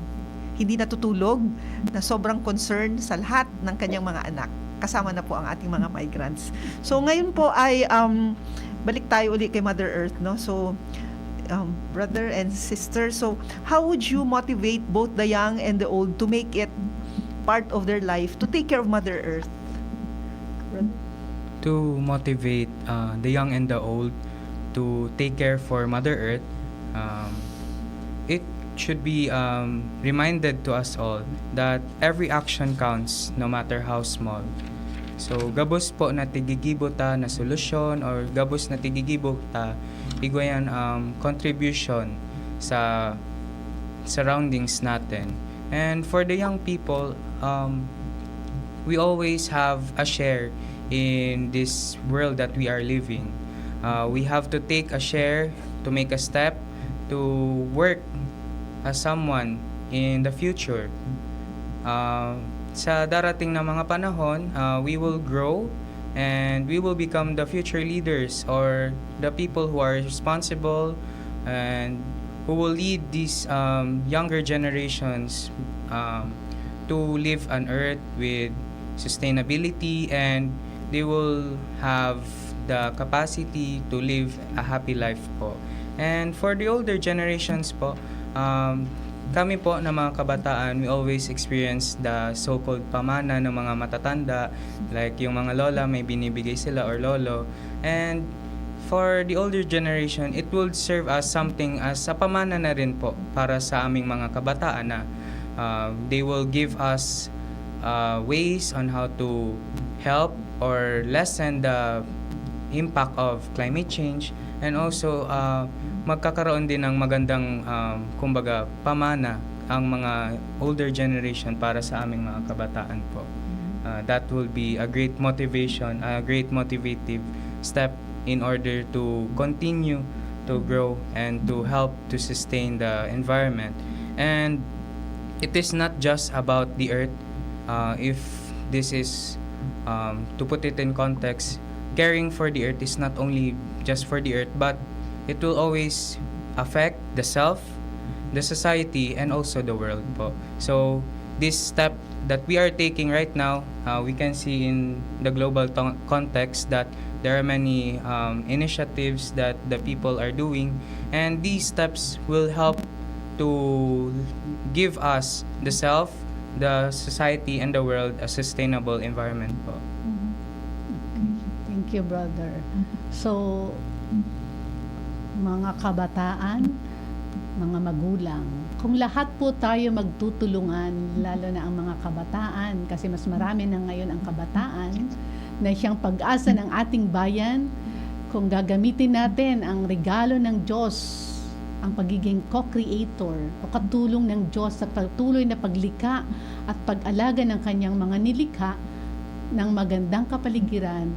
hindi natutulog, na sobrang concerned sa lahat ng kanyang mga anak. Kasama na po ang ating mga migrants. So ngayon po ay balik tayo ulit kay Mother Earth, no? So brother and sister, so how would you motivate both the young and the old to make it part of their life to take care of Mother Earth? To motivate the young and the old to take care for Mother Earth, it should be reminded to us all that every action counts, no matter how small. So gabos po na tigigibo ta na solusyon, or gabos na tigigibo ta igwayan contribution sa surroundings natin. And for the young people, we always have a share in this world that we are living. We have to take a share to make a step to work as someone in the future. Sa darating na mga panahon, we will grow and we will become the future leaders, or the people who are responsible and who will lead these younger generations to live on earth with sustainability, and they will have the capacity to live a happy life po. And for the older generations po, kami po na mga kabataan, we always experience the so-called pamana ng mga matatanda, like yung mga lola may binibigay sila or lolo. And for the older generation, it will serve as something as a pamana na rin po para sa aming mga kabataan na they will give us ways on how to help or lessen the impact of climate change, and also magkakaroon din ng magandang kumbaga pamana ang mga older generation para sa aming mga kabataan po. That will be a great motivation, a great motivative step in order to continue to grow and to help to sustain the environment. And it is not just about the earth. If this is to put it in context, caring for the earth is not only just for the earth, but it will always affect the self, the society, and also the world po. So this step that we are taking right now, we can see in the global context that there are many initiatives that the people are doing, and these steps will help to give us, the self, the society, and the world, a sustainable environment po. Thank you, brother. So, mga kabataan, mga magulang, kung lahat po tayo magtutulungan, lalo na ang mga kabataan, kasi mas marami na ngayon ang kabataan, na siyang pag-asa ng ating bayan, kung gagamitin natin ang regalo ng Diyos, ang pagiging co-creator o katulong ng Diyos sa patuloy na paglikha at pag-alaga ng kanyang mga nilikha ng magandang kapaligiran,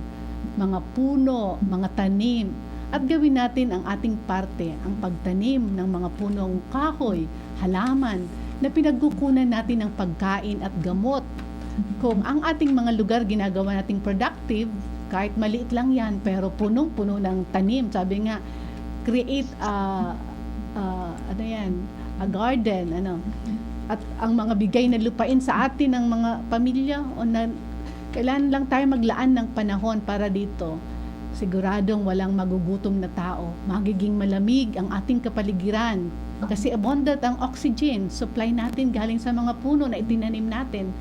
mga puno, mga tanim, at gawin natin ang ating parte, ang pagtanim ng mga punong kahoy, halaman, na pinagkukunan natin ng pagkain at gamot. Kung ang ating mga lugar ginagawa nating productive, kahit maliit lang yan, pero punong-puno ng tanim. Sabi nga, create a garden, At ang mga bigay na lupain sa atin ng mga pamilya, kailan lang tayo maglaan ng panahon para dito. Siguradong walang magugutom na tao. Magiging malamig ang ating kapaligiran. Kasi abundant ang oxygen, supply natin galing sa mga puno na itinanim natin.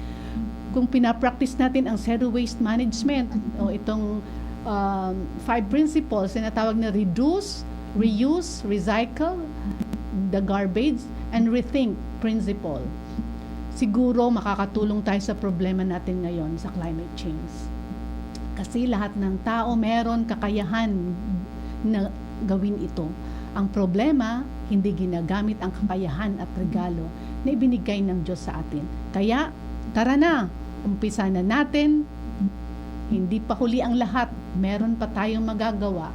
Kung pinapractice natin ang zero waste management o itong 5 principles na tawag na reduce, reuse, recycle the garbage, and rethink principle, siguro makakatulong tayo sa problema natin ngayon sa climate change. Kasi lahat ng tao meron kakayahan na gawin ito. Ang problema, hindi ginagamit ang kakayahan at regalo na ibinigay ng Diyos sa atin. Kaya, tara na, umpisa na natin. Hindi pa huli ang lahat. Meron pa tayong magagawa.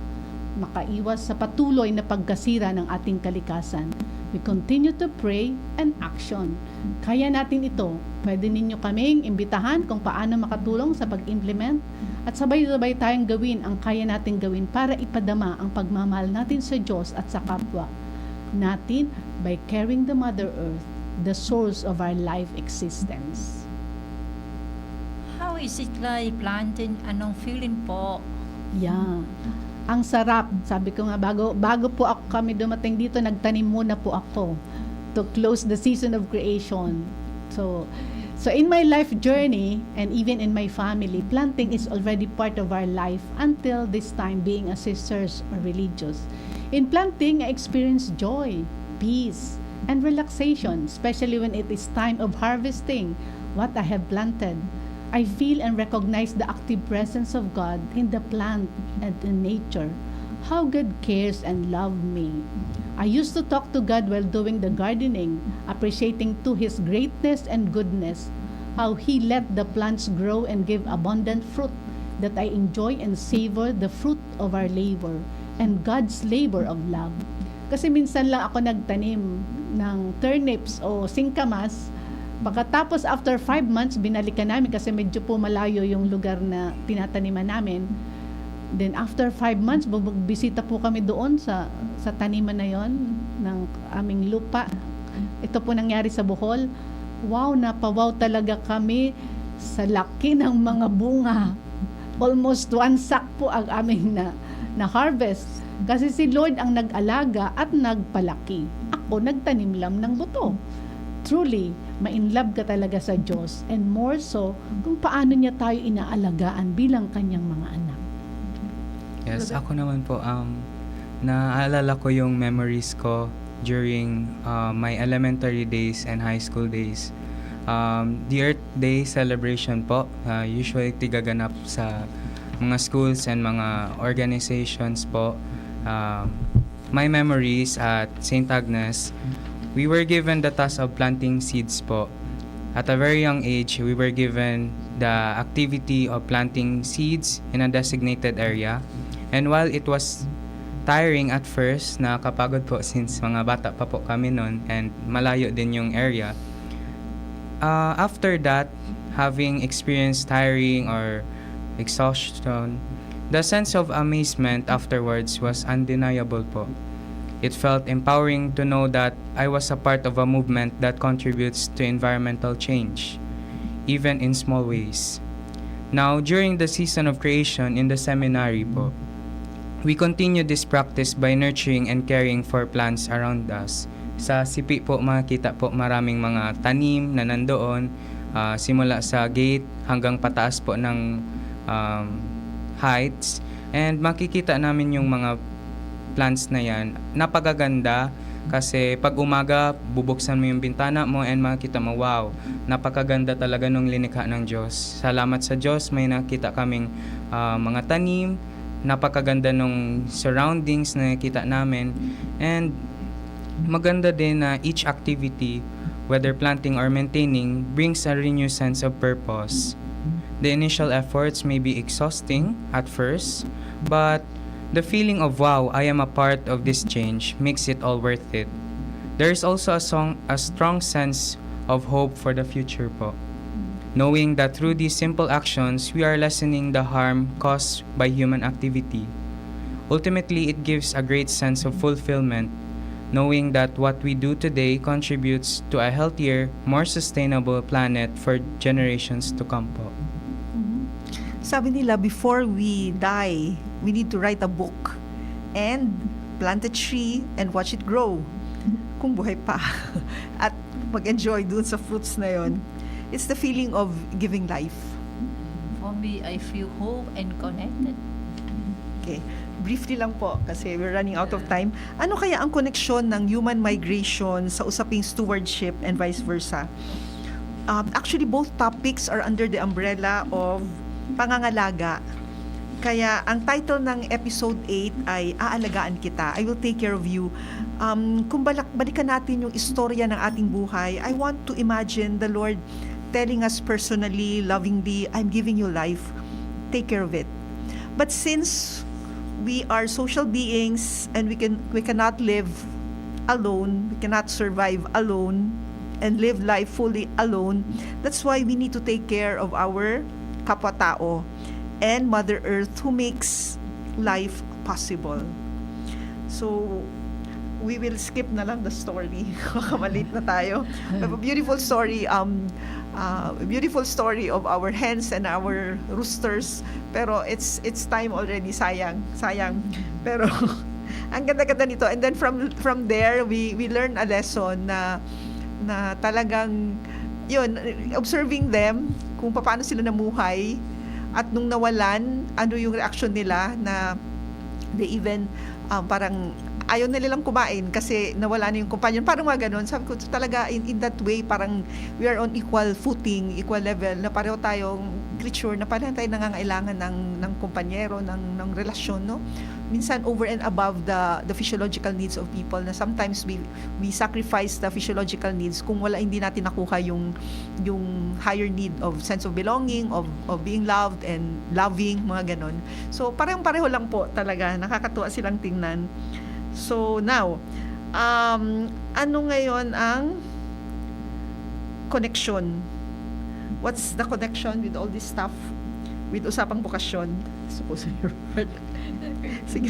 Makaiwas sa patuloy na pagkasira ng ating kalikasan. We continue to pray and action. Kaya natin ito. Pwede ninyo kaming imbitahan kung paano makatulong sa pag-implement at sabay-sabay tayong gawin ang kaya natin gawin para ipadama ang pagmamahal natin sa Diyos at sa kapwa natin by caring the Mother Earth, the source of our life existence. How is it like planting? Anong feeling po? Yeah. Ang sarap. Sabi ko nga, bago po kami dumating dito, nagtanim muna po ako to close the season of creation. So in my life journey and even in my family, planting is already part of our life until this time being a sisters or religious. In planting, I experience joy, peace, and relaxation, especially when it is time of harvesting what I have planted. I feel and recognize the active presence of God in the plant and in nature. How God cares and loves me. I used to talk to God while doing the gardening, appreciating to His greatness and goodness, how He let the plants grow and give abundant fruit, that I enjoy and savor the fruit of our labor and God's labor of love. Kasi minsan lang ako nagtanim ng turnips o singkamas. Pagkatapos after 5 months, binalikan namin kasi medyo po malayo yung lugar na tinataniman namin. Then after 5 months, bisita po kami doon sa taniman na yon ng aming lupa. Ito po nangyari sa Bohol. Wow, napawaw talaga kami sa laki ng mga bunga. Almost 1 sack po ang aming na harvest. Kasi si Lord ang nag-alaga at nagpalaki. Ako nagtanim lang ng buto. Truly, ma-inlove ka talaga sa Diyos, and more so kung paano niya tayo inaalagaan bilang kanyang mga anak. Yes, ako naman po, naalala ko yung memories ko during my elementary days and high school days. The Earth Day celebration po, usually tigaganap sa mga schools and mga organizations po. My memories at St. Agnes, we were given the task of planting seeds po. At a very young age, we were given the activity of planting seeds in a designated area. And while it was tiring at first, nakakapagod po since mga bata pa po kami noon and malayo din yung area. After that, having experienced tiring or exhaustion, the sense of amazement afterwards was undeniable po. It felt empowering to know that I was a part of a movement that contributes to environmental change, even in small ways. Now, during the season of creation in the seminary po, we continue this practice by nurturing and caring for plants around us. Sa sipi po makikita po maraming mga tanim na nandoon, simula sa gate hanggang pataas po ng heights, and makikita namin yung mga plants na yan. Napakaganda kasi pag umaga, bubuksan mo yung bintana mo and makikita mo, wow, napakaganda talaga nung linikha ng Diyos. Salamat sa Diyos, may nakita kaming mga tanim, napakaganda nung surroundings na nakita namin, and maganda din na each activity, whether planting or maintaining, brings a renewed sense of purpose. The initial efforts may be exhausting at first, but the feeling of wow, I am a part of this change makes it all worth it. There is also a strong sense of hope for the future po. knowing that through these simple actions, we are lessening the harm caused by human activity. Ultimately, it gives a great sense of fulfillment, knowing that what we do today contributes to a healthier, more sustainable planet for generations to come po. Sabi nila, before we die, we need to write a book and plant a tree and watch it grow. Kung buhay pa. At mag-enjoy dun sa fruits na yon. It's the feeling of giving life. For me, I feel hope and connected. Okay. Briefly lang po kasi we're running out of time. Ano kaya ang koneksyon ng human migration sa usaping stewardship and vice versa? Actually, both topics are under the umbrella of pangangalaga. Kaya ang title ng episode 8 ay Aalagaan Kita. I will take care of you. Kung balikan natin yung istorya ng ating buhay, I want to imagine the Lord telling us personally, lovingly, I'm giving you life. Take care of it. But since we are social beings and we cannot live alone, we cannot survive alone and live life fully alone, that's why we need to take care of our kapwa-tao and Mother Earth who makes life possible. So, we will skip na lang the story. Makamalate na tayo. We have a beautiful story, beautiful story of our hens and our roosters. Pero it's time already. Sayang. Pero ang ganda-ganda nito. And then from there, we learn a lesson na talagang yun, observing them, kung paano sila namuhay, at nung nawalan, ano yung reaction nila na they even parang ayaw na nilang kumain kasi nawala na yung companion. Parang mga ganun. Sabi ko, so talaga in that way, parang we are on equal footing, equal level, na pareho tayong creature, na pareho tayo nangangailangan ng kumpanyero, ng relasyon, no? Minsan over and above the physiological needs of people, na sometimes we sacrifice the physiological needs kung hindi natin nakuha yung higher need of sense of belonging, of being loved and loving, mga ganon. So parehong-pareho lang po talaga, nakakatuwa silang tingnan. So now, ano ngayon ang connection? What's the connection with all this stuff? With usapang bukasyon? Suppose you're sige.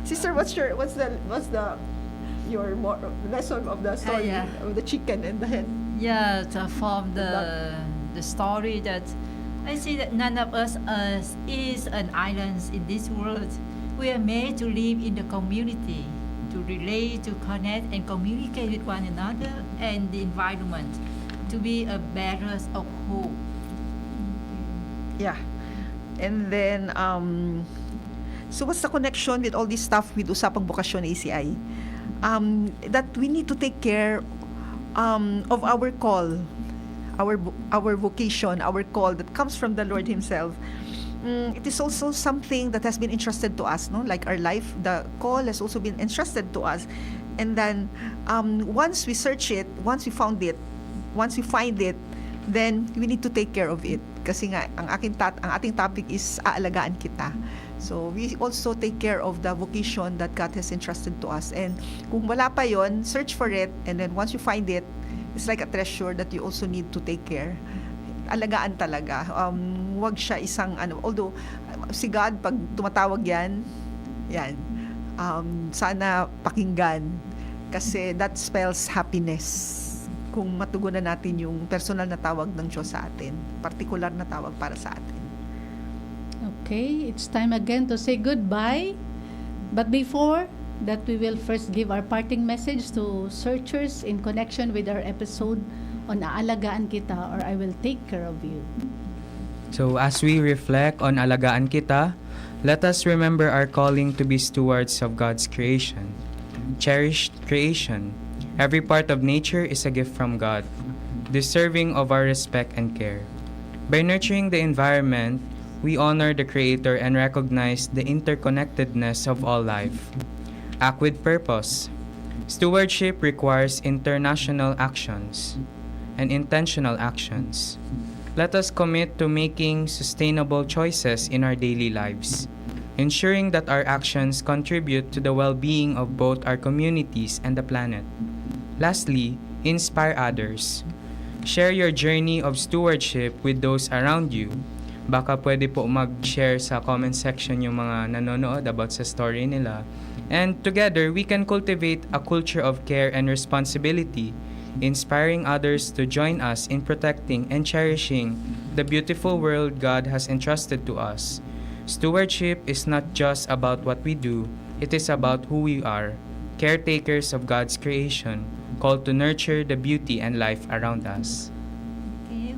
Sister, what's your lesson of the story of the chicken and the hen? Yeah, from the story that I see that none of us is an island in this world. We are made to live in the community, to relate, to connect and communicate with one another and the environment, to be a bearer of hope. Yeah. And then, so what's the connection with all this stuff with Usapang Bukasyon ACI? That we need to take care of our call, our vocation, our call that comes from the Lord Himself. It is also something that has been entrusted to us, no? Like our life, the call has also been entrusted to us. And then, once we search it, once we find it, then we need to take care of it. Kasi nga, ang ating topic is aalagaan kita. So, we also take care of the vocation that God has entrusted to us. And kung wala pa yon, search for it. And then once you find it, it's like a treasure that you also need to take care. Alagaan talaga. Wag siya isang although si God pag tumatawag yan, sana pakinggan kasi that spells happiness. Kung matugunan natin yung personal na tawag ng Diyos sa atin, particular na tawag para sa atin. Okay, it's time again to say goodbye. But before that, we will first give our parting message to searchers in connection with our episode on Aalagaan Kita, or I Will Take Care of You. So as we reflect on Alagaan Kita, let us remember our calling to be stewards of God's creation. Cherished creation. Every part of nature is a gift from God, deserving of our respect and care. By nurturing the environment, we honor the Creator and recognize the interconnectedness of all life. Act with purpose. Stewardship requires international actions and intentional actions. Let us commit to making sustainable choices in our daily lives, ensuring that our actions contribute to the well-being of both our communities and the planet. Lastly, inspire others. Share your journey of stewardship with those around you. Baka pwede po mag-share sa comment section yung mga nanonood about sa story nila. And together, we can cultivate a culture of care and responsibility, inspiring others to join us in protecting and cherishing the beautiful world God has entrusted to us. Stewardship is not just about what we do, it is about who we are, caretakers of God's creation, called to nurture the beauty and life around us.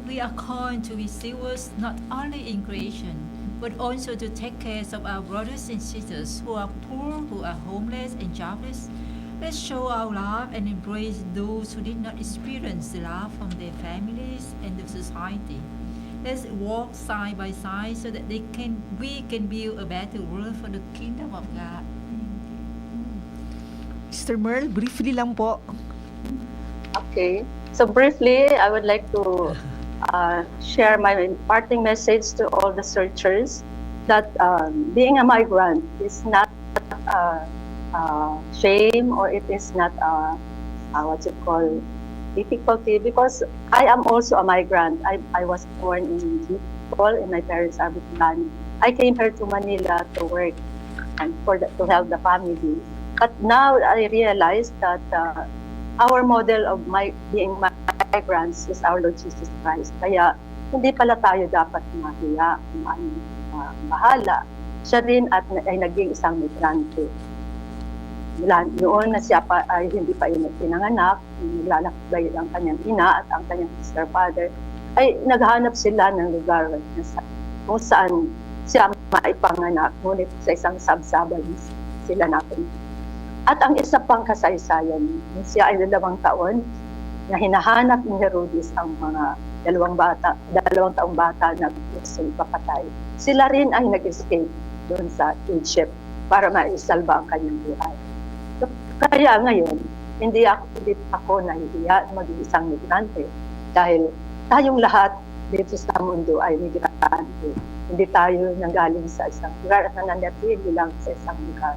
We are called to be stewards not only in creation, but also to take care of our brothers and sisters who are poor, who are homeless and jobless. Let's show our love and embrace those who did not experience the love from their families and the society. Let's walk side by side so that we can build a better world for the kingdom of God. Mr. Merle, briefly lang po. Okay. So briefly, I would like to share my parting message to all the searchers that being a migrant is not shame, or it is not what you call difficulty, because I am also a migrant. I was born in Bicol and my parents are Bicolano. I came here to Manila to work and to help the family. But now I realized that our model of being migrants is our Lord Jesus Christ. Kaya hindi pala tayo dapat mahiya, bahala. Siya rin ay naging isang migrante. Noon na siya pa ay hindi pa pinanganak, naglalakbay ang kanyang ina at ang kanyang sister father, ay naghanap sila ng lugar kung saan siya maipanganak, ngunit sa isang sabsaban sila natin. At ang isa pang kasaysayan, siya ay 2 taon na hinahanap ni Herodes ang mga 2 taong bata na gusto ipapatay. Sila rin ay nag-escape doon sa Egypt para maisalba ang kanyang buhay. So, kaya ngayon, hindi ako nahihiya maging isang migrante dahil tayong lahat dito sa mundo ay migrante. Hindi tayo nanggaling sa isang lugar at nananatili lang sa isang lugar.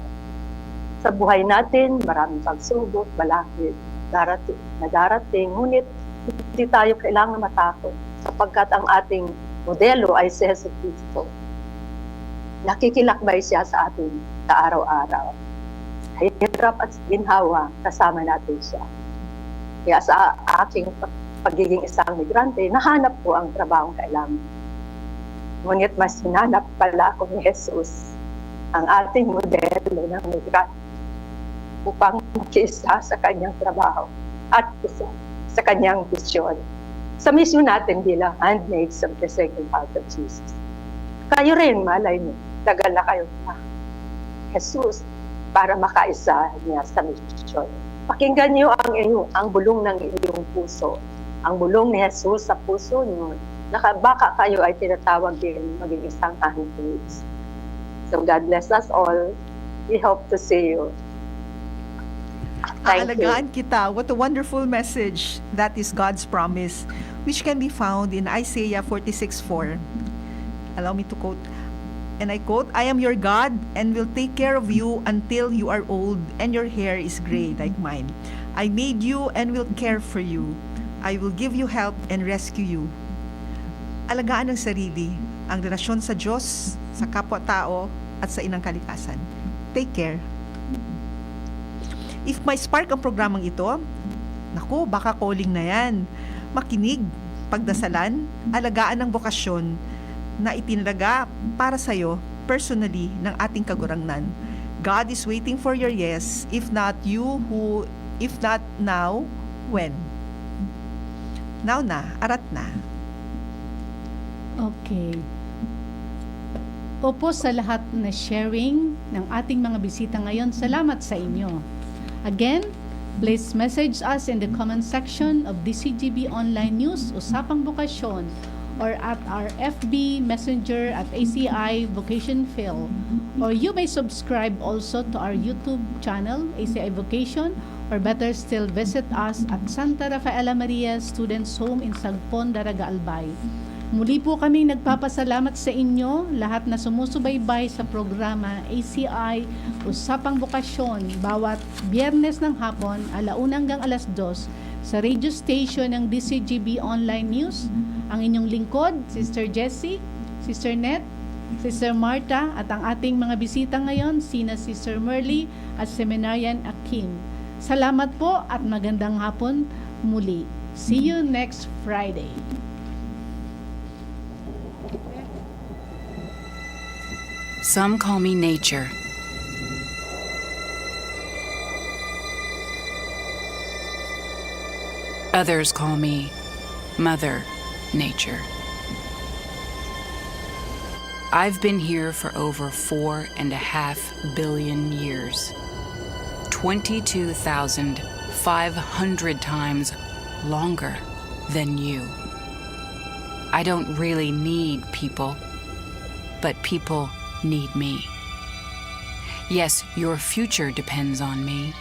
Sa buhay natin, maraming pagsubok, balakid, darating, ngunit hindi tayo kailangan matakot sapagkat ang ating modelo ay si Jesus Cristo. Nakikilakbay siya sa atin sa araw-araw. Hirap at ginhawa, kasama natin siya. Kaya sa aking pagiging isang migrante, nahanap ko ang trabahong kailangan. Ngunit mas hinanap pala ako ni Jesus, ang ating modelo ng migrante, upang makiisa sa kanyang trabaho at sa kanyang misyon. Sa misyon natin bilang handmaids of the Sacred Heart of Jesus. Kayo rin, malay mo, tagal na kayo na Jesus para makaisa niya sa misyon. Pakinggan niyo ang bulong ng iyong puso, ang bulong ni Jesus sa puso niyo. Baka kayo ay tinatawag din maging isang handmaids. So God bless us all. We hope to see you. Aalagaan kita. What a wonderful message. That is God's promise, which can be found in Isaiah 46:4. Allow me to quote, and I quote, I am your God and will take care of you until you are old and your hair is gray like mine. I made you and will care for you. I will give you help and rescue you. Alagaan ang sarili, ang relasyon sa Diyos, sa kapwa-tao, at sa inang kalikasan. Take care. If may spark ang programang ito, naku, baka calling na yan. Makinig, pagdasalan, alagaan ang bokasyon na itinalaga para sa'yo, personally, ng ating kagurangnan. God is waiting for your yes. If not now, when? Now na, arat na. Okay. Opo sa lahat na sharing ng ating mga bisita ngayon, salamat sa inyo. Again, please message us in the comment section of DCGB Online News, Usapang Bokasyon, or at our FB Messenger at ACI Vocation Phil. Or you may subscribe also to our YouTube channel, ACI Vocation, or better still, visit us at Santa Rafaela Maria Students Home in Sagpon, Daraga, Albay. Muli po kaming nagpapasalamat sa inyo, lahat na sumusubaybay sa programa ACI Usapang Bokasyon bawat Biyernes ng hapon, 1:00 hanggang 2:00 Sa radio station ng DCGB Online News, ang inyong lingkod, Sister Jessie, Sister Net, Sister Marta, at ang ating mga bisita ngayon, sina Sister Merly at Seminarian Akim. Salamat po at magandang hapon muli. See you next Friday. Some call me nature. Others call me Mother Nature. I've been here for over 4.5 billion years. 22,500 times longer than you. I don't really need people, but people need me. Yes, your future depends on me.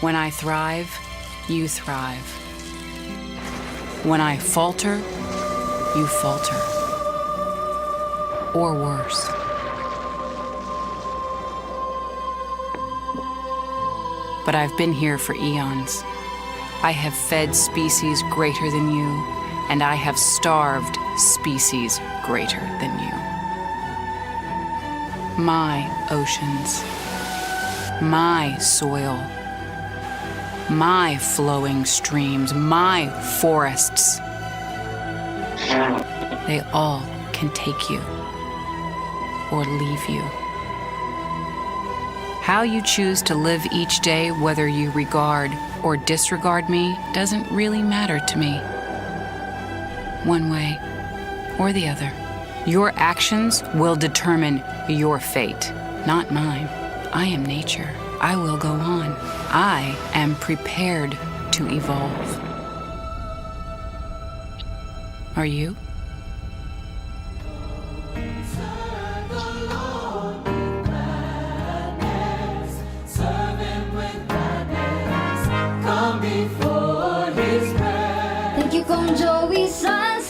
When I thrive, you thrive. When I falter, you falter. Or worse. But I've been here for eons. I have fed species greater than you, and I have starved species greater than you. My oceans, my soil, my flowing streams, my forests, they all can take you or leave you. How you choose to live each day, whether you regard or disregard me, doesn't really matter to me. One way or the other. Your actions will determine your fate, not mine. I am nature. I will go on. I am prepared to evolve. Are you? Thank you, Kong Joey Sans.